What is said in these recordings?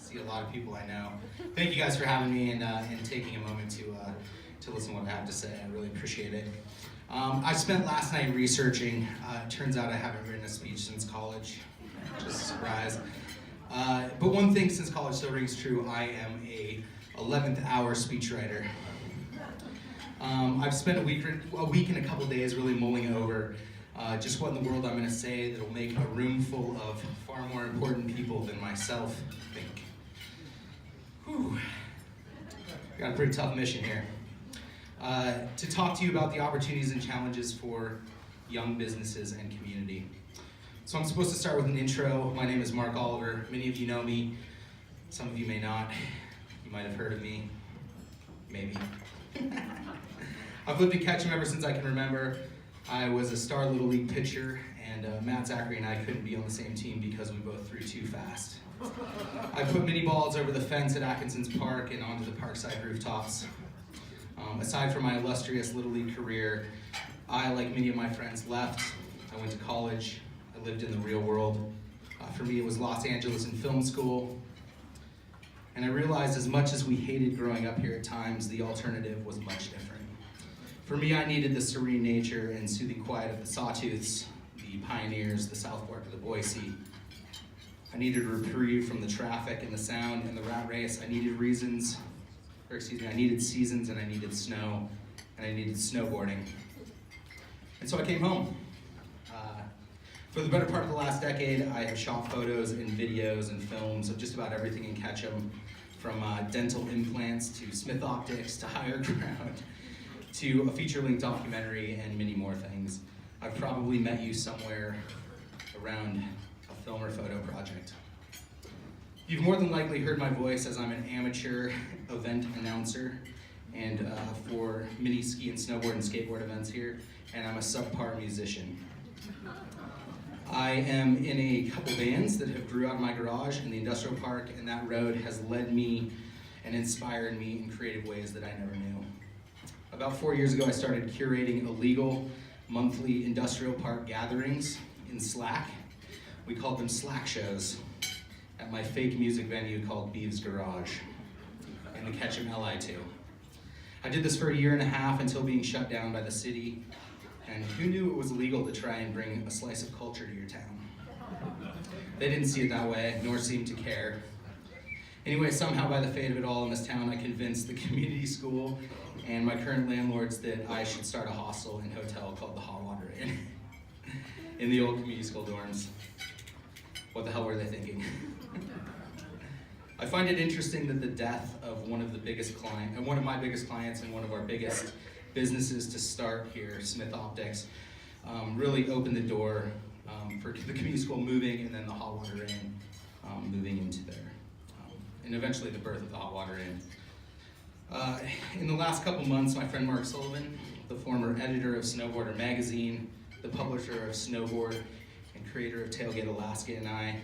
see a lot of people I know. Thank you guys for having me and taking a moment to listen to what I have to say. I really appreciate it. I spent last night researching. It turns out I haven't written a speech since college. Just a surprise. But one thing since college still rings true, I am a 11th hour speechwriter. I've spent a week and a couple days really mulling over just what in the world I'm going to say that will make a room full of far more important people than myself think. Whew. Got a pretty tough mission here. To talk to you about the opportunities and challenges for young businesses and community. So I'm supposed to start with an intro. My name is Mark Oliver. Many of you know me. Some of you may not. You might have heard of me. Maybe. I've lived in Ketchum ever since I can remember. I was a star Little League pitcher, and Matt Zachary and I couldn't be on the same team because we both threw too fast. I put mini balls over the fence at Atkinson's Park and onto the parkside rooftops. Aside from my illustrious Little League career, I, like many of my friends, left. I went to college. I lived in the real world. For me, it was Los Angeles and film school. And I realized as much as we hated growing up here at times, the alternative was much different. For me, I needed the serene nature and soothing quiet of the Sawtooths, the Pioneers, the South Fork of the Boise. I needed a reprieve from the traffic and the sound and the rat race. I needed I needed seasons, and I needed snow, and I needed snowboarding. And so I came home. For the better part of the last decade, I have shot photos and videos and films of just about everything in Ketchum, from dental implants to Smith Optics to Higher Ground to a feature-length documentary and many more things. I've probably met you somewhere around a film or photo project. You've more than likely heard my voice as I'm an amateur event announcer and for many ski and snowboard and skateboard events here, and I'm a subpar musician. I am in a couple bands that have grew out of my garage in the industrial park, and that road has led me and inspired me in creative ways that I never knew. About 4 years ago, I started curating illegal monthly industrial park gatherings in Slack. We called them Slack shows at my fake music venue called Beeves Garage in the Ketchum LI2. I did this for a year and a half until being shut down by the city. And who knew it was illegal to try and bring a slice of culture to your town? They didn't see it that way, nor seem to care. Anyway, somehow by the fate of it all in this town, I convinced the community school and my current landlords that I should start a hostel and hotel called the Hot Water Inn in the old community school dorms. What the hell were they thinking? I find it interesting that the death of one of my biggest clients and one of our biggest businesses to start here, Smith Optics, really opened the door for the community school moving, and then the Hot Water Inn moving into there, and eventually the birth of the Hot Water Inn. In the last couple months, my friend Mark Sullivan, the former editor of Snowboarder magazine, the publisher of Snowboard, and creator of Tailgate Alaska, and I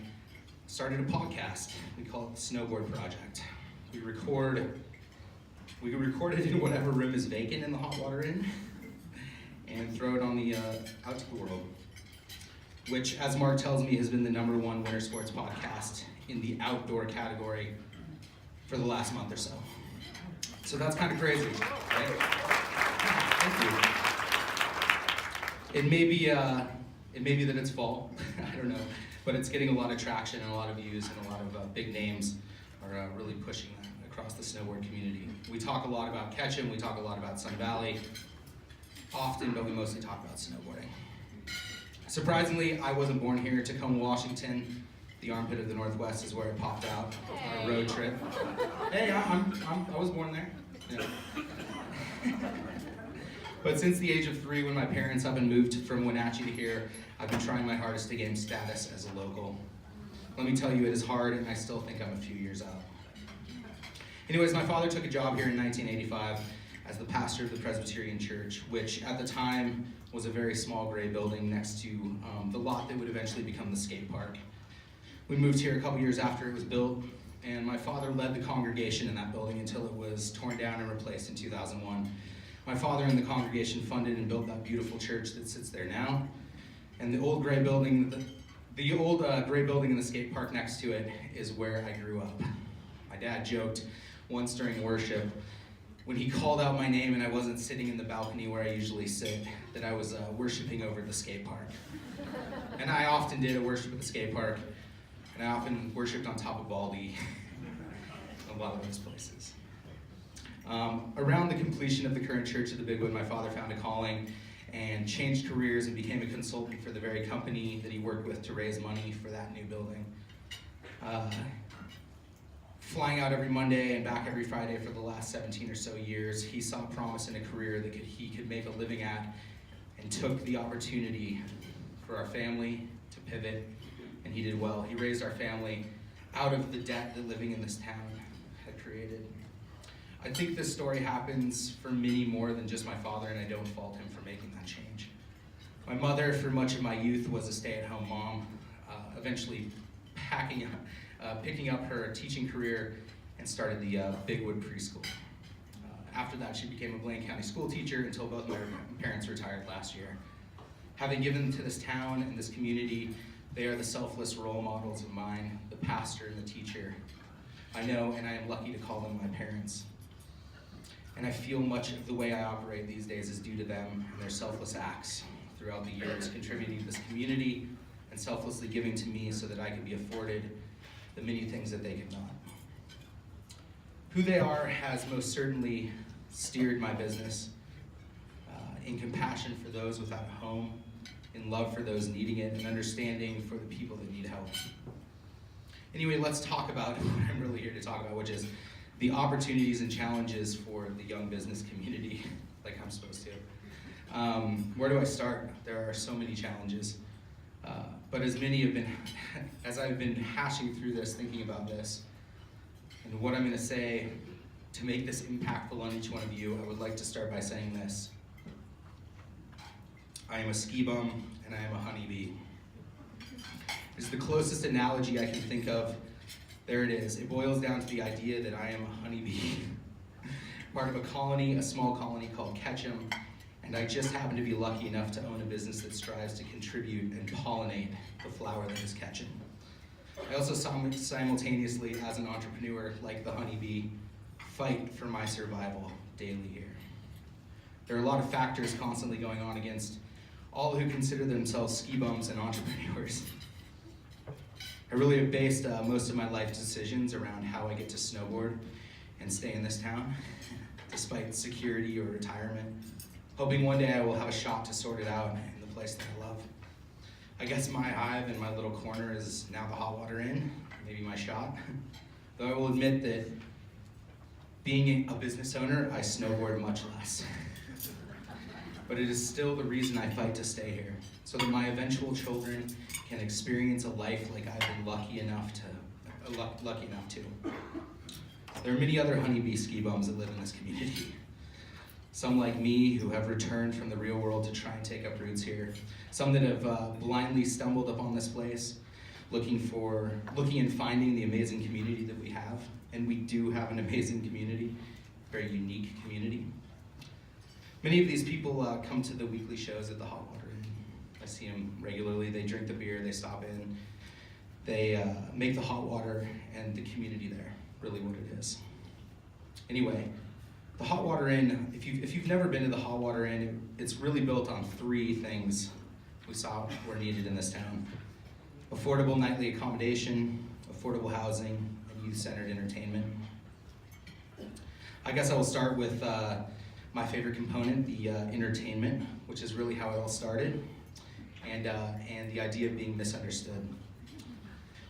started a podcast. We call it the Snowboard Project. We record it in whatever room is vacant in the Hot Water Inn and throw it on the out to the world, which, as Mark tells me, has been the #1 winter sports podcast in the outdoor category for the last month or so. So that's kind of crazy, right? Thank you. It may be that it's fall, I don't know, but it's getting a lot of traction and a lot of views, and a lot of big names are really pushing that across the snowboard community. We talk a lot about Ketchum, we talk a lot about Sun Valley, often, but we mostly talk about snowboarding. Surprisingly, I wasn't born here. Tacoma, Washington, the armpit of the Northwest, is where I popped out on a road trip. Hey, I was born there. Yeah. But since the age of 3, when my parents up and moved from Wenatchee to here, I've been trying my hardest to gain status as a local. Let me tell you, it is hard, and I still think I'm a few years out. Anyways, my father took a job here in 1985 as the pastor of the Presbyterian Church, which at the time was a very small gray building next to the lot that would eventually become the skate park. We moved here a couple years after it was built, and my father led the congregation in that building until it was torn down and replaced in 2001. My father and the congregation funded and built that beautiful church that sits there now, and the old gray building, the old gray building in the skate park next to it is where I grew up. My dad joked once during worship, when he called out my name and I wasn't sitting in the balcony where I usually sit, that I was worshiping over the skate park. And I often did worship at the skate park, and I often worshiped on top of Baldy, a lot of those places. Around the completion of the current church of the Big Wood, my father found a calling and changed careers and became a consultant for the very company that he worked with to raise money for that new building. Flying out every Monday and back every Friday for the last 17 or so years, he saw promise in a career that he could make a living at, and took the opportunity for our family to pivot, and he did well. He raised our family out of the debt that living in this town had created. I think this story happens for many more than just my father, and I don't fault him for making that change. My mother, for much of my youth, was a stay-at-home mom, eventually picking up her teaching career and started the Big Wood Preschool. After that, she became a Blaine County school teacher until both my parents retired last year. Having given to this town and this community, they are the selfless role models of mine, the pastor and the teacher. I know, and I am lucky to call them my parents. And I feel much of the way I operate these days is due to them and their selfless acts throughout the years, contributing to this community and selflessly giving to me so that I could be afforded the many things that they could not. Who they are has most certainly steered my business in compassion for those without a home, in love for those needing it, and understanding for the people that need help. Anyway, let's talk about what I'm really here to talk about, which is the opportunities and challenges for the young business community, like I'm supposed to. Where do I start? There are so many challenges. But as I've been hashing through this, thinking about this, and what I'm going to say to make this impactful on each one of you, I would like to start by saying this. I am a ski bum, and I am a honeybee. It's the closest analogy I can think of. There it is. It boils down to the idea that I am a honeybee, part of a colony, a small colony called Ketchum, and I just happen to be lucky enough to own a business that strives to contribute and pollinate the flower that is Ketchum. I also simultaneously, as an entrepreneur, like the honeybee, fight for my survival daily here. There are a lot of factors constantly going on against all who consider themselves ski bums and entrepreneurs. I really have based most of my life decisions around how I get to snowboard and stay in this town, despite security or retirement, hoping one day I will have a shot to sort it out in the place that I love. I guess my hive and my little corner is now the Hot Water Inn, maybe my shot. Though I will admit that being a business owner, I snowboard much less. But it is still the reason I fight to stay here, so that my eventual children can experience a life like I've been lucky enough to. There are many other honeybee ski bums that live in this community. Some like me who have returned from the real world to try and take up roots here. Some that have blindly stumbled upon this place, looking and finding the amazing community that we have. And we do have an amazing community, very unique community. Many of these people come to the weekly shows at the Hot Water Inn. I see them regularly. They drink the beer, they stop in, they make the hot water, and the community there, really what it is. Anyway, the Hot Water Inn, if you've never been to the Hot Water Inn, it's really built on three things we saw were needed in this town. Affordable nightly accommodation, affordable housing, and youth-centered entertainment. I guess I will start with my favorite component, the entertainment, which is really how it all started, and the idea of being misunderstood.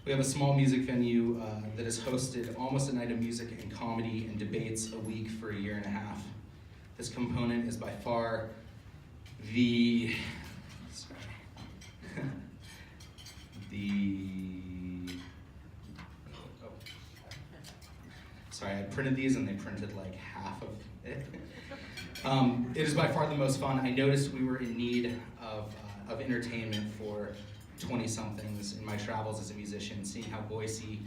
We have a small music venue that has hosted almost a night of music and comedy and debates a week for a year and a half. This component is by far Sorry, I printed these and they printed like half of it. It is by far the most fun. I noticed we were in need of entertainment for 20-somethings in my travels as a musician, seeing how Boise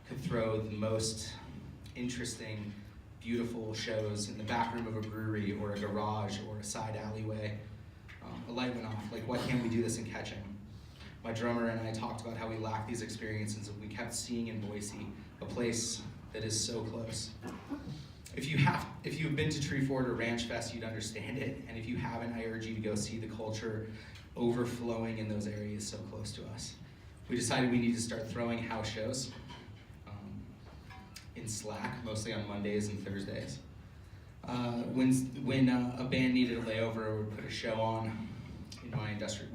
could throw the most interesting, beautiful shows in the back room of a brewery or a garage or a side alleyway. A light went off, like why can't we do this in Ketchum? My drummer and I talked about how we lacked these experiences and we kept seeing in Boise a place that is so close. If you've been to Treeford or Ranch Fest, you'd understand it. And if you haven't, I urge you to go see the culture overflowing in those areas so close to us. We decided we need to start throwing house shows in Slack, mostly on Mondays and Thursdays. When a band needed a layover, we would put a show on in my industrial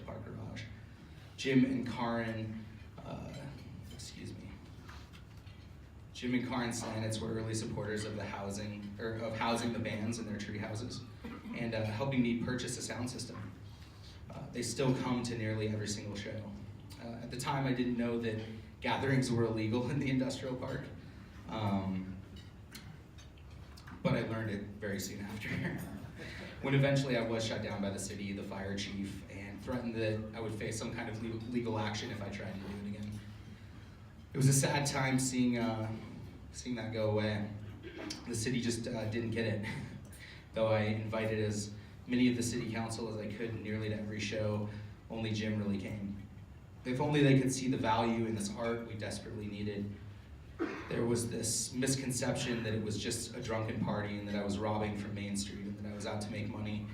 park garage. Jim and Karin Slanitz were early supporters of housing the bands in their tree houses and helping me purchase a sound system. They still come to nearly every single show. At the time, I didn't know that gatherings were illegal in the industrial park, but I learned it very soon after. When eventually I was shut down by the city, the fire chief, and threatened that I would face some kind of legal action if I tried to do it again. It was a sad time seeing that go away. The city just didn't get it. Though I invited as many of the city council as I could nearly to every show, only Jim really came. If only they could see the value in this art we desperately needed. There was this misconception that it was just a drunken party and that I was robbing from Main Street and that I was out to make money,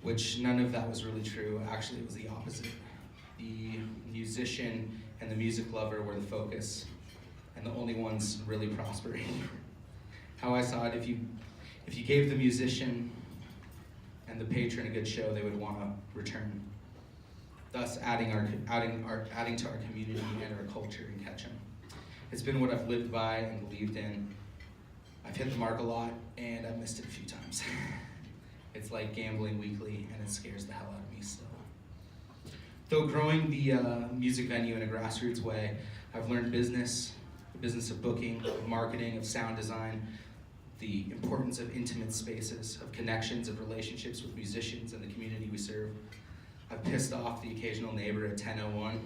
which none of that was really true. Actually, it was the opposite. The musician and the music lover were the focus and the only ones really prospering. How I saw it, if you gave the musician and the patron a good show, they would want to return, thus adding to our community and our culture in Ketchum. It's been what I've lived by and believed in. I've hit the mark a lot, and I've missed it a few times. It's like gambling weekly, and it scares the hell out of me still. Though growing the music venue in a grassroots way, I've learned business, the business of booking, of marketing, of sound design, the importance of intimate spaces, of connections, of relationships with musicians and the community we serve. I've pissed off the occasional neighbor at 10:01,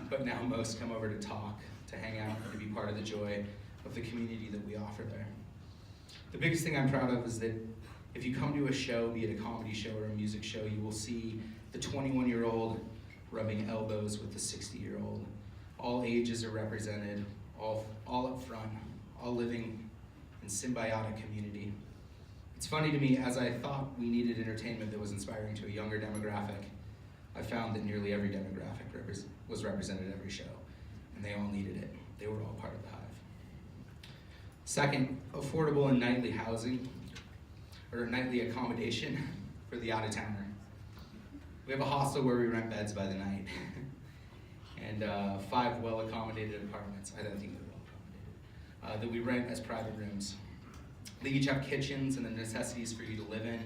but now most come over to talk, to hang out, and to be part of the joy of the community that we offer there. The biggest thing I'm proud of is that if you come to a show, be it a comedy show or a music show, you will see the 21-year-old rubbing elbows with the 60-year-old. All ages are represented, all up front, all living in symbiotic community. It's funny to me, as I thought we needed entertainment that was inspiring to a younger demographic, I found that nearly every demographic was represented at every show, and they all needed it. They were all part of the hive. Second, affordable and nightly housing, or nightly accommodation for the out-of-towner. We have a hostel where we rent beds by the night, and 5 well-accommodated apartments, I don't think they're well-accommodated, that we rent as private rooms. They each have kitchens and the necessities for you to live in,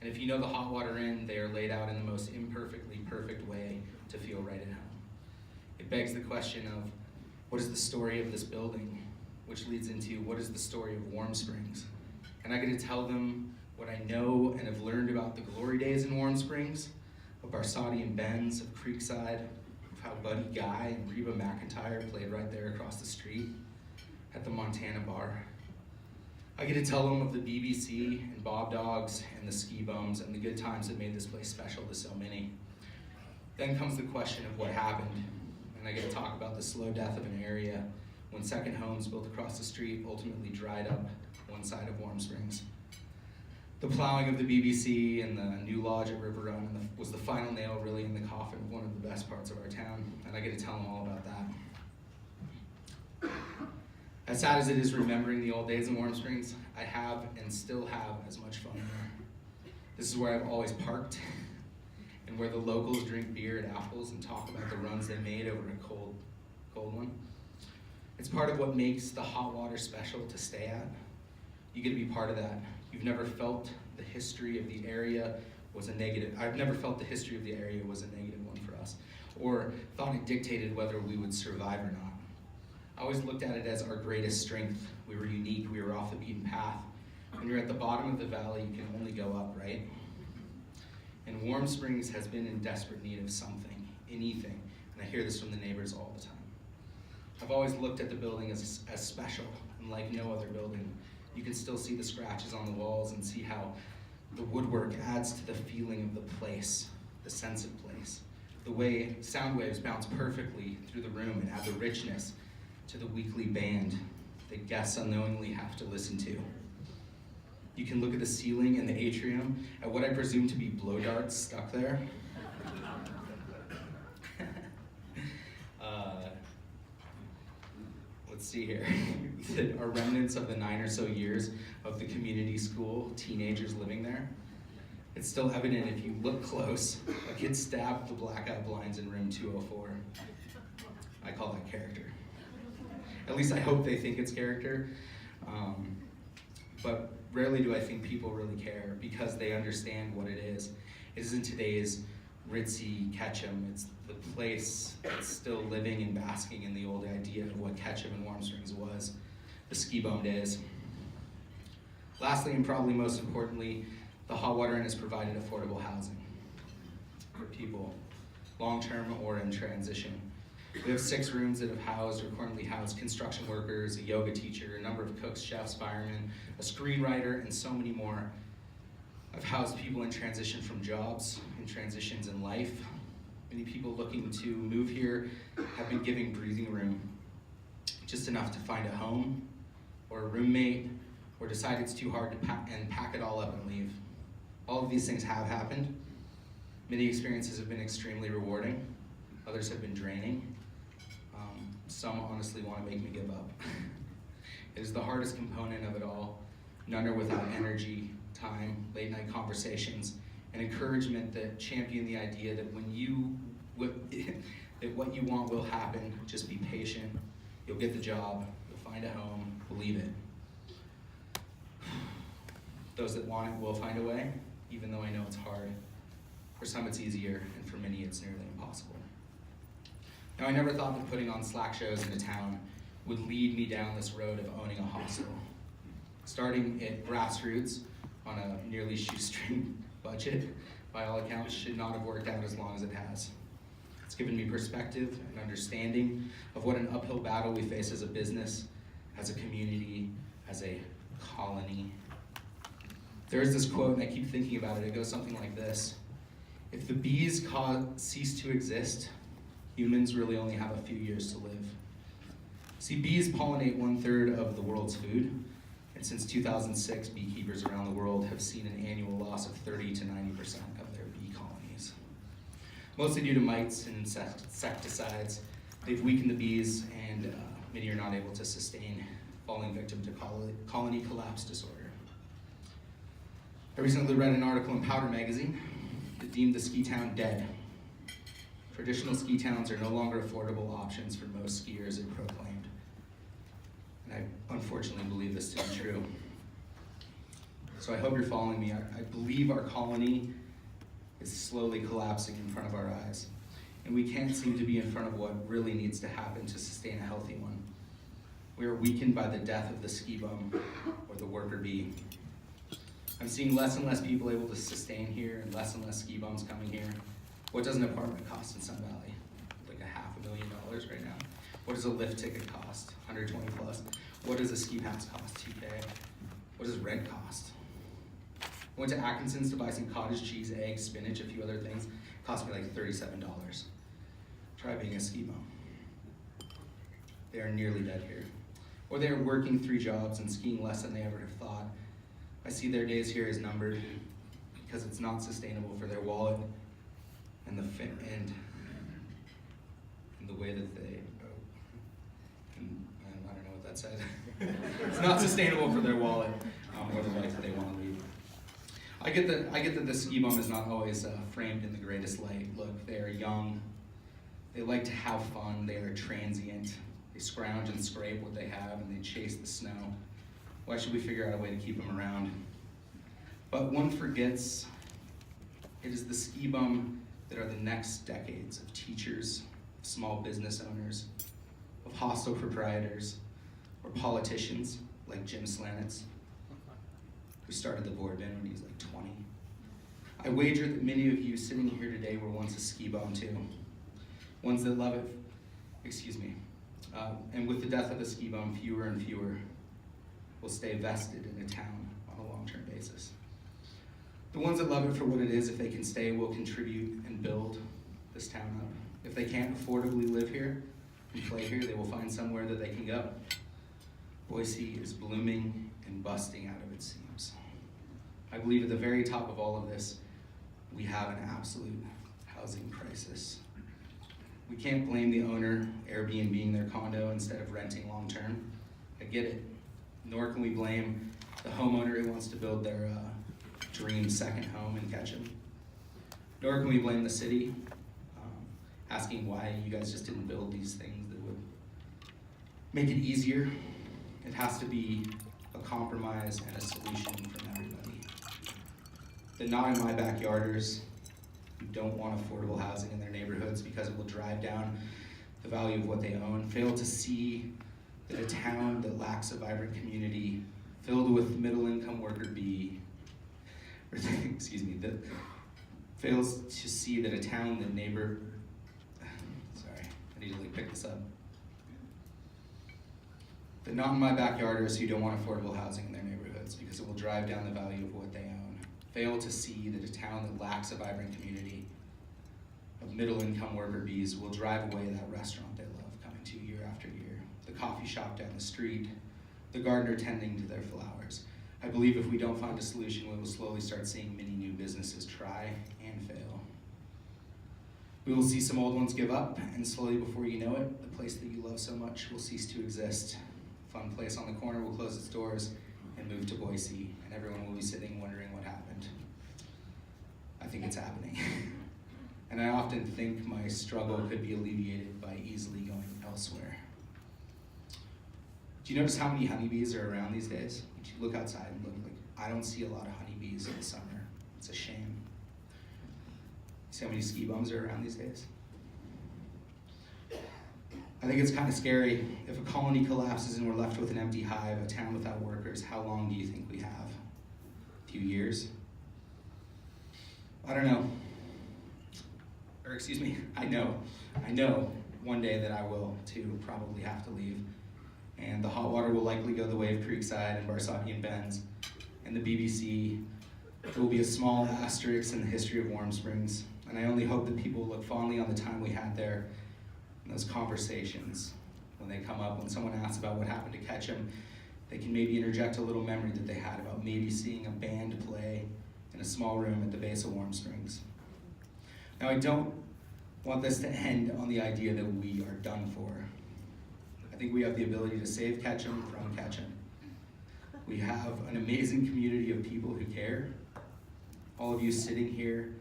and if you know the hot water inn, they are laid out in the most imperfectly perfect way to feel right at home. It begs the question of, what is the story of this building? Which leads into, what is the story of Warm Springs? And I get to tell them what I know and have learned about the glory days in Warm Springs, of Barsati and Ben's, of Creekside, of how Buddy Guy and Reba McEntire played right there across the street at the Montana Bar. I get to tell them of the BBC and Bob Dogs and the Ski Bums and the good times that made this place special to so many. Then comes the question of what happened, and I get to talk about the slow death of an area when second homes built across the street ultimately dried up one side of Warm Springs. The plowing of the BBC and the new lodge at River Run was the final nail really in the coffin of one of the best parts of our town, and I get to tell them all about that. As sad as it is remembering the old days in Warm Springs, I have and still have as much fun there. This is where I've always parked, and where the locals drink beer at Apples and talk about the runs they made over a cold one. It's part of what makes the hot water special to stay at. You get to be part of that. You've never felt the history of the area was a negative. I've never felt the history of the area was a negative one for us, or thought it dictated whether we would survive or not. I always looked at it as our greatest strength. We were unique, we were off the beaten path. When you're at the bottom of the valley, you can only go up, right? And Warm Springs has been in desperate need of something, anything, and I hear this from the neighbors all the time. I've always looked at the building as special, and like no other building. You can still see the scratches on the walls and see how the woodwork adds to the feeling of the place, the sense of place. The way sound waves bounce perfectly through the room and add the richness to the weekly band that guests unknowingly have to listen to. You can look at the ceiling in the atrium at what I presume to be blow darts stuck there. Let's see here. That are remnants of the 9 or so years of the community school teenagers living there. It's still evident if you look close. A kid stabbed the blackout blinds in room 204. I call that character. At least I hope they think it's character. But rarely do I think people really care because they understand what it is. It isn't today's ritzy Ketchum. It's the place that's still living and basking in the old idea of what Ketchum and Warm Springs was, the ski bum days. Lastly, and probably most importantly, the Hot Water Inn has provided affordable housing for people, long-term or in transition. We have 6 rooms that have housed or currently house construction workers, a yoga teacher, a number of cooks, chefs, firemen, a screenwriter, and so many more. I've housed people in transition from jobs, in transitions in life. Many people looking to move here have been given breathing room, just enough to find a home or a roommate, or decide it's too hard to pack it all up and leave. All of these things have happened. Many experiences have been extremely rewarding. Others have been draining. Some honestly want to make me give up. It is the hardest component of it all. None are without energy, time, late night conversations, and encouragement that champion the idea that that what you want will happen. Just be patient. You'll get the job. You'll find a home. Believe it. Those that want it will find a way, even though I know it's hard. For some it's easier, and for many it's nearly impossible. Now, I never thought that putting on slack shows in a town would lead me down this road of owning a hostel. Starting at grassroots on a nearly shoestring budget, by all accounts, should not have worked out as long as it has. It's given me perspective and understanding of what an uphill battle we face as a business, as a community, as a colony. There is this quote, and I keep thinking about it. It goes something like this: if the bees cease to exist, humans really only have a few years to live. See, bees pollinate 1/3 of the world's food, and since 2006, beekeepers around the world have seen an annual loss of 30 to 90% of their bee colonies. Mostly due to mites and insecticides, they've weakened the bees, and many are not able to sustain, falling victim to colony collapse disorder. I recently read an article in Powder magazine that deemed the ski town dead. Traditional ski towns are no longer affordable options for most skiers, it proclaimed. And I unfortunately believe this to be true. So I hope you're following me. I believe our colony is slowly collapsing in front of our eyes. And we can't seem to be in front of what really needs to happen to sustain a healthy one. We are weakened by the death of the ski bum or the worker bee. I'm seeing less and less people able to sustain here and less ski bums coming here. What does an apartment cost in Sun Valley? Like $500,000 right now. What does a lift ticket cost? 120 plus. What does a ski pass cost? $2K. What does rent cost? I went to Atkinson's to buy some cottage cheese, eggs, spinach, a few other things. It cost me like $37. Try being a ski bum. They are nearly dead here. Or they are working 3 jobs and skiing less than they ever have thought. I see their days here as numbered because it's not sustainable for their wallet and the way that they, and I don't know what that said. It's not sustainable for their wallet or the life that they want to lead. I get that the ski bum is not always framed in the greatest light. Look, they are young. They like to have fun. They are transient. They scrounge and scrape what they have, and they chase the snow. Why should we figure out a way to keep them around? But one forgets it is the ski bum that are the next decades of teachers, of small business owners, of hostel proprietors, or politicians like Jim Slanitz, who started the board bin when he was like 20. I wager that many of you sitting here today were once a ski bum too. Ones that love it, and with the death of the ski bum, fewer and fewer will stay vested in a town on a long-term basis. The ones that love it for what it is, if they can stay, will contribute and build this town up. If they can't affordably live here, who play here, they will find somewhere that they can go. Boise is blooming and busting out of its seams. I believe at the very top of all of this, we have an absolute housing crisis. We can't blame the owner Airbnb-ing their condo instead of renting long-term. I get it. Nor can we blame the homeowner who wants to build their dream second home in Ketchum. Nor can we blame the city, asking why you guys just didn't build these things that would make it easier. It has to be a compromise and a solution from everybody. The not in my backyarders who don't want affordable housing in their neighborhoods because it will drive down the value of what they own fail to see that a town that lacks a vibrant community filled with middle-income worker bee, that fails to see that a town that I need to pick this up. The not in my backyarders who don't want affordable housing in their neighborhoods because it will drive down the value of what they own fail to see that a town that lacks a vibrant community of middle-income worker bees will drive away that restaurant they love coming to year after year, the coffee shop down the street, the gardener tending to their flowers. I believe if we don't find a solution, we will slowly start seeing many new businesses try and fail. We will see some old ones give up, and slowly before you know it, the place that you love so much will cease to exist. Fun place on the corner will close its doors and move to Boise, and everyone will be sitting wondering what happened. I think it's happening. And I often think my struggle could be alleviated by easily going elsewhere. Do you notice how many honeybees are around these days? You look outside and look, I don't see a lot of honeybees in the summer. It's a shame. See how many ski bums are around these days? I think it's kind of scary. If a colony collapses and we're left with an empty hive, a town without workers, how long do you think we have? A few years? I don't know. Or excuse me, I know one day that I will too probably have to leave. And the hot water will likely go the way of Creekside and Barsockian Bends. And the BBC, there will be a small asterisk in the history of Warm Springs. And I only hope that people will look fondly on the time we had there and those conversations when they come up, when someone asks about what happened to Ketchum, they can maybe interject a little memory that they had about maybe seeing a band play in a small room at the base of Warm Springs. Now, I don't want this to end on the idea that we are done for. I think we have the ability to save Ketchum from Ketchum. We have an amazing community of people who care. All of you sitting here,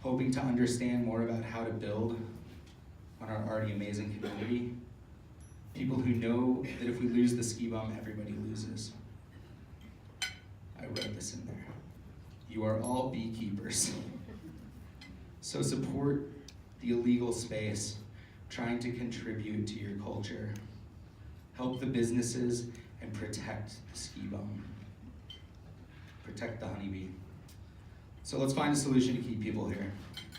hoping to understand more about how to build on our already amazing community. People who know that if we lose the ski bum, everybody loses. I wrote this in there. You are all beekeepers. So support the illegal space trying to contribute to your culture. Help the businesses and protect the ski bum. Protect the honeybee. So let's find a solution to keep people here.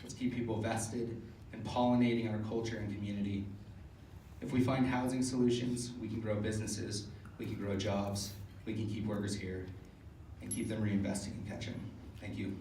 Let's keep people vested and pollinating our culture and community. If we find housing solutions, we can grow businesses, we can grow jobs, we can keep workers here, and keep them reinvesting in Ketchum. Thank you.